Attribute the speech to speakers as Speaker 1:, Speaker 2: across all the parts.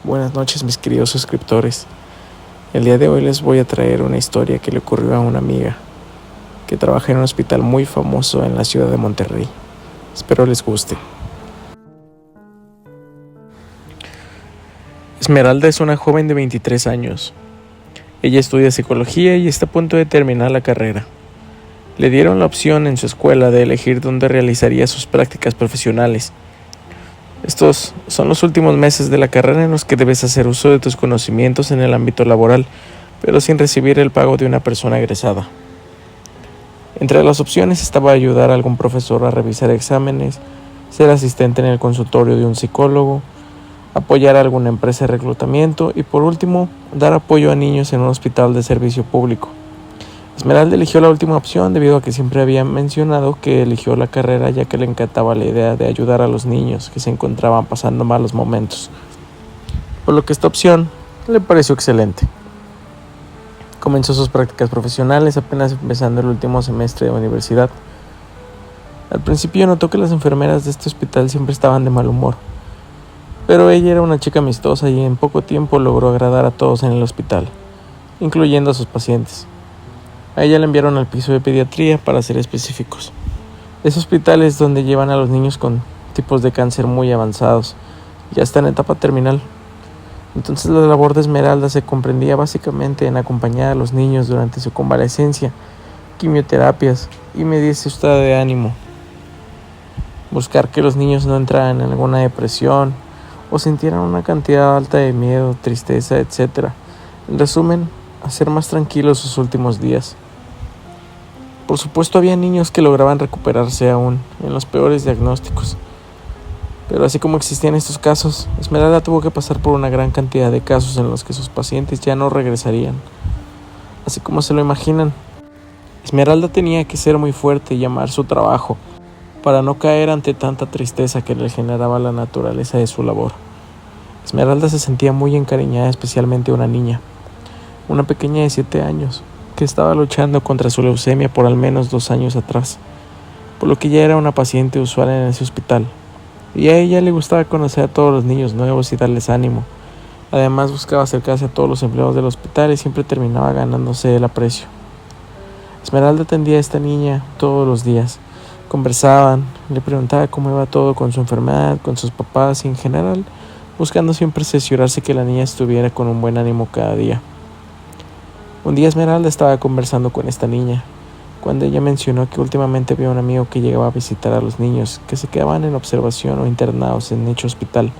Speaker 1: Buenas noches, mis queridos suscriptores. El día de hoy les voy a traer una historia que le ocurrió a una amiga que trabaja en un hospital muy famoso en la ciudad de Monterrey. Espero les guste. Esmeralda es una joven de 23 años. Ella estudia psicología y está a punto de terminar la carrera. Le dieron la opción en su escuela de elegir dónde realizaría sus prácticas profesionales. Estos son los últimos meses de la carrera en los que debes hacer uso de tus conocimientos en el ámbito laboral, pero sin recibir el pago de una persona egresada. Entre las opciones estaba ayudar a algún profesor a revisar exámenes, ser asistente en el consultorio de un psicólogo, apoyar a alguna empresa de reclutamiento y, por último, dar apoyo a niños en un hospital de servicio público. Esmeralda eligió la última opción debido a que siempre había mencionado que eligió la carrera ya que le encantaba la idea de ayudar a los niños que se encontraban pasando malos momentos, por lo que esta opción le pareció excelente. Comenzó sus prácticas profesionales apenas empezando el último semestre de universidad. Al principio notó que las enfermeras de este hospital siempre estaban de mal humor, pero ella era una chica amistosa y en poco tiempo logró agradar a todos en el hospital, incluyendo a sus pacientes. A ella la enviaron al piso de pediatría, para ser específicos. Ese hospital es donde llevan a los niños con tipos de cáncer muy avanzados, ya está en etapa terminal. Entonces la labor de Esmeralda se comprendía básicamente en acompañar a los niños durante su convalecencia, quimioterapias y medir su estado de ánimo. Buscar que los niños no entraran en alguna depresión o sintieran una cantidad alta de miedo, tristeza, etc. En resumen, hacer más tranquilos sus últimos días. Por supuesto, había niños que lograban recuperarse aún en los peores diagnósticos. Pero así como existían estos casos, Esmeralda tuvo que pasar por una gran cantidad de casos en los que sus pacientes ya no regresarían. Así como se lo imaginan, Esmeralda tenía que ser muy fuerte y amar su trabajo para no caer ante tanta tristeza que le generaba la naturaleza de su labor. Esmeralda se sentía muy encariñada, especialmente una niña, una pequeña de 7 años, que estaba luchando contra su leucemia por al menos 2 años atrás, por lo que ya era una paciente usual en ese hospital. Y a ella le gustaba conocer a todos los niños nuevos y darles ánimo. Además buscaba acercarse a todos los empleados del hospital y siempre terminaba ganándose el aprecio. Esmeralda atendía a esta niña todos los días. Conversaban, le preguntaba cómo iba todo con su enfermedad, con sus papás y en general, buscando siempre cerciorarse que la niña estuviera con un buen ánimo cada día. Un día Esmeralda estaba conversando con esta niña, cuando ella mencionó que últimamente había un amigo que llegaba a visitar a los niños que se quedaban en observación o internados en dicho hospital.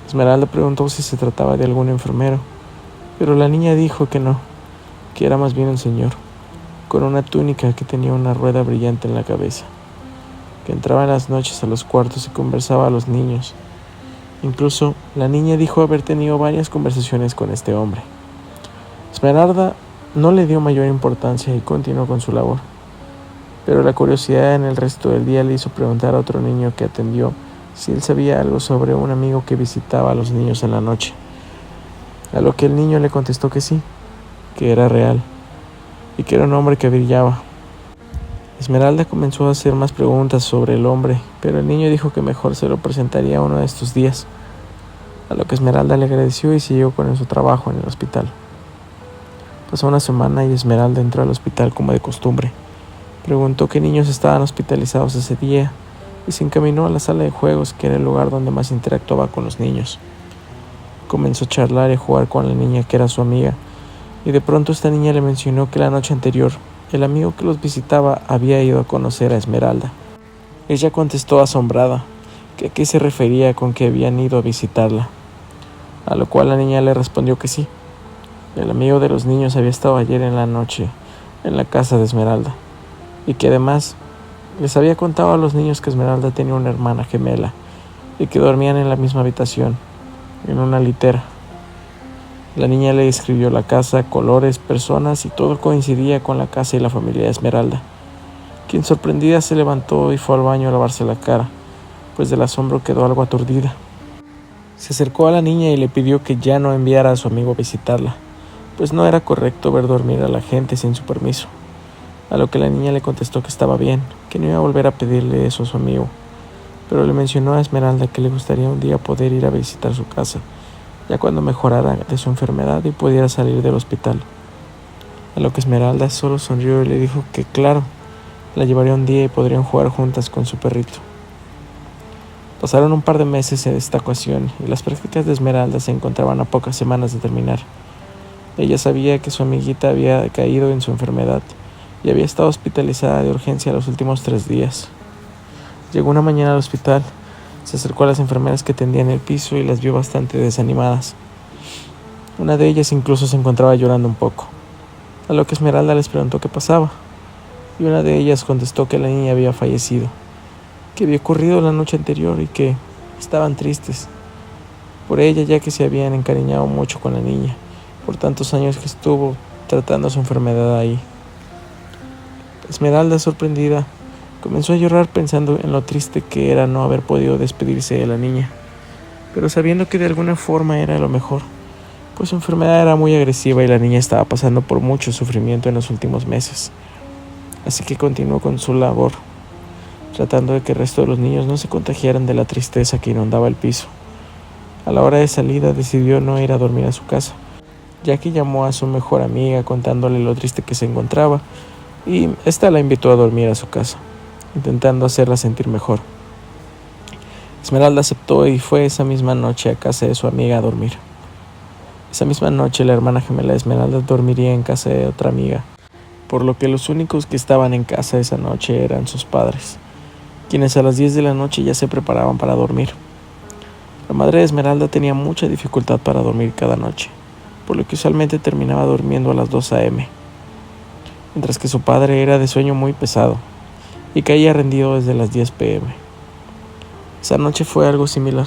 Speaker 1: Esmeralda preguntó si se trataba de algún enfermero, pero la niña dijo que no, que era más bien un señor, con una túnica que tenía una rueda brillante en la cabeza, que entraba en las noches a los cuartos y conversaba a los niños. Incluso la niña dijo haber tenido varias conversaciones con este hombre. Esmeralda no le dio mayor importancia y continuó con su labor, pero la curiosidad en el resto del día le hizo preguntar a otro niño que atendió si él sabía algo sobre un amigo que visitaba a los niños en la noche, a lo que el niño le contestó que sí, que era real y que era un hombre que brillaba. Esmeralda comenzó a hacer más preguntas sobre el hombre, pero el niño dijo que mejor se lo presentaría uno de estos días, a lo que Esmeralda le agradeció y siguió con su trabajo en el hospital. Pasó una semana y Esmeralda entró al hospital como de costumbre. Preguntó qué niños estaban hospitalizados ese día y se encaminó a la sala de juegos, que era el lugar donde más interactuaba con los niños. Comenzó a charlar y a jugar con la niña que era su amiga, y de pronto esta niña le mencionó que la noche anterior el amigo que los visitaba había ido a conocer a Esmeralda. Ella contestó asombrada que a qué se refería con que habían ido a visitarla, a lo cual la niña le respondió que sí. El amigo de los niños había estado ayer en la noche en la casa de Esmeralda y que además les había contado a los niños que Esmeralda tenía una hermana gemela y que dormían en la misma habitación, en una litera. La niña le describió la casa, colores, personas y todo coincidía con la casa y la familia de Esmeralda, quien sorprendida se levantó y fue al baño a lavarse la cara, pues del asombro quedó algo aturdida. Se acercó a la niña y le pidió que ya no enviara a su amigo a visitarla, pues no era correcto ver dormir a la gente sin su permiso, a lo que la niña le contestó que estaba bien, que no iba a volver a pedirle eso a su amigo, pero le mencionó a Esmeralda que le gustaría un día poder ir a visitar su casa, ya cuando mejorara de su enfermedad y pudiera salir del hospital. A lo que Esmeralda solo sonrió y le dijo que claro, la llevaría un día y podrían jugar juntas con su perrito. Pasaron un par de meses en esta ocasión y las prácticas de Esmeralda se encontraban a pocas semanas de terminar. Ella sabía que su amiguita había caído en su enfermedad y había estado hospitalizada de urgencia los últimos 3 días. Llegó una mañana al hospital, se acercó a las enfermeras que tendían el piso y las vio bastante desanimadas. Una de ellas incluso se encontraba llorando un poco, a lo que Esmeralda les preguntó qué pasaba, y una de ellas contestó que la niña había fallecido, que había ocurrido la noche anterior y que estaban tristes por ella, ya que se habían encariñado mucho con la niña por tantos años que estuvo tratando su enfermedad ahí. Esmeralda, sorprendida, comenzó a llorar pensando en lo triste que era no haber podido despedirse de la niña, pero sabiendo que de alguna forma era lo mejor, pues su enfermedad era muy agresiva y la niña estaba pasando por mucho sufrimiento en los últimos meses. Así que continuó con su labor, tratando de que el resto de los niños no se contagiaran de la tristeza que inundaba el piso. A la hora de salida decidió no ir a dormir a su casa, ya que llamó a su mejor amiga contándole lo triste que se encontraba, y esta la invitó a dormir a su casa, intentando hacerla sentir mejor. Esmeralda aceptó y fue esa misma noche a casa de su amiga a dormir. Esa misma noche la hermana gemela de Esmeralda dormiría en casa de otra amiga, por lo que los únicos que estaban en casa esa noche eran sus padres, quienes a las 10 de la noche ya se preparaban para dormir. La madre de Esmeralda tenía mucha dificultad para dormir cada noche, por lo que usualmente terminaba durmiendo a las 2 a.m., mientras que su padre era de sueño muy pesado y caía rendido desde las 10 p.m. Esa noche fue algo similar.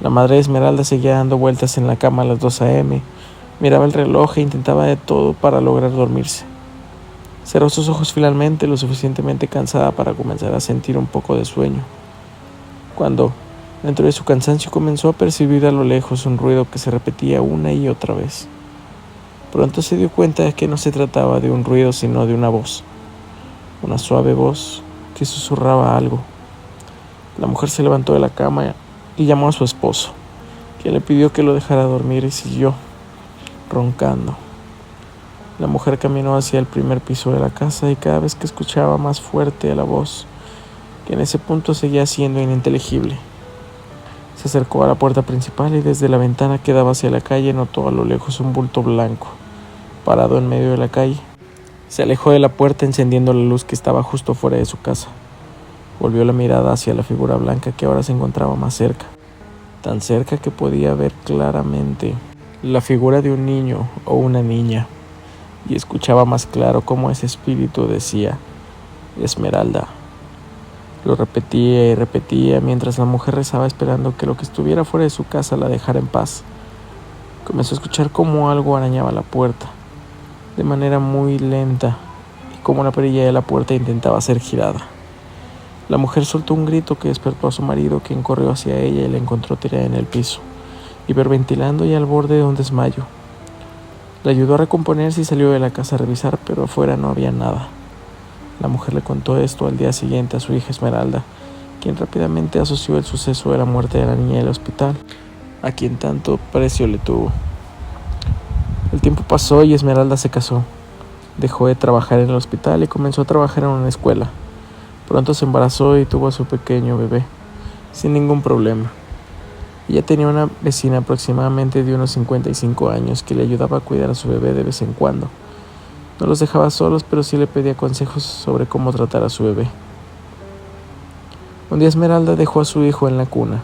Speaker 1: La madre de Esmeralda seguía dando vueltas en la cama a las 2 a.m., miraba el reloj e intentaba de todo para lograr dormirse. Cerró sus ojos finalmente, lo suficientemente cansada para comenzar a sentir un poco de sueño, cuando, dentro de su cansancio, comenzó a percibir a lo lejos un ruido que se repetía una y otra vez. Pronto se dio cuenta de que no se trataba de un ruido, sino de una voz, una suave voz que susurraba algo. La mujer se levantó de la cama y llamó a su esposo, quien le pidió que lo dejara dormir y siguió roncando. La mujer caminó hacia el primer piso de la casa y cada vez que escuchaba más fuerte la voz, que en ese punto seguía siendo ininteligible, se acercó a la puerta principal y desde la ventana que daba hacia la calle notó a lo lejos un bulto blanco, parado en medio de la calle. Se alejó de la puerta encendiendo la luz que estaba justo fuera de su casa. Volvió la mirada hacia la figura blanca que ahora se encontraba más cerca, tan cerca que podía ver claramente la figura de un niño o una niña, y escuchaba más claro cómo ese espíritu decía: Esmeralda. Lo repetía y repetía mientras la mujer rezaba esperando que lo que estuviera fuera de su casa la dejara en paz. Comenzó a escuchar cómo algo arañaba la puerta, de manera muy lenta, y cómo la perilla de la puerta intentaba ser girada. La mujer soltó un grito que despertó a su marido, quien corrió hacia ella y la encontró tirada en el piso, hiperventilando y al borde de un desmayo. La ayudó a recomponerse y salió de la casa a revisar, pero afuera no había nada. La mujer le contó esto al día siguiente a su hija Esmeralda, quien rápidamente asoció el suceso de la muerte de la niña del hospital, a quien tanto precio le tuvo. El tiempo pasó y Esmeralda se casó. Dejó de trabajar en el hospital y comenzó a trabajar en una escuela. Pronto se embarazó y tuvo a su pequeño bebé, sin ningún problema. Ella tenía una vecina aproximadamente de unos 55 años que le ayudaba a cuidar a su bebé de vez en cuando. No los dejaba solos, pero sí le pedía consejos sobre cómo tratar a su bebé. Un día Esmeralda dejó a su hijo en la cuna,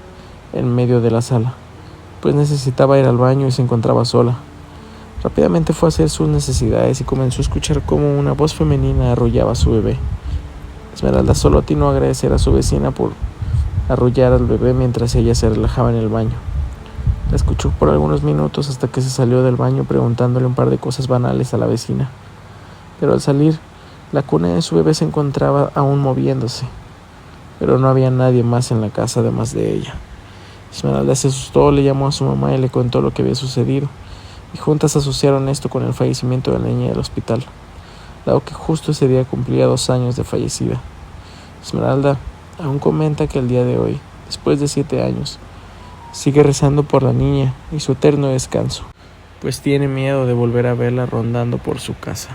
Speaker 1: en medio de la sala, pues necesitaba ir al baño y se encontraba sola. Rápidamente fue a hacer sus necesidades y comenzó a escuchar cómo una voz femenina arrullaba a su bebé. Esmeralda solo atinó a agradecer a su vecina por arrullar al bebé mientras ella se relajaba en el baño. La escuchó por algunos minutos hasta que se salió del baño preguntándole un par de cosas banales a la vecina. Pero al salir, la cuna de su bebé se encontraba aún moviéndose, pero no había nadie más en la casa además de ella. Esmeralda se asustó, le llamó a su mamá y le contó lo que había sucedido, y juntas asociaron esto con el fallecimiento de la niña del hospital, dado que justo ese día cumplía 2 años de fallecida. Esmeralda Aún comenta que el día de hoy, después de 7 años, sigue rezando por la niña y su eterno descanso, pues tiene miedo de volver a verla rondando por su casa.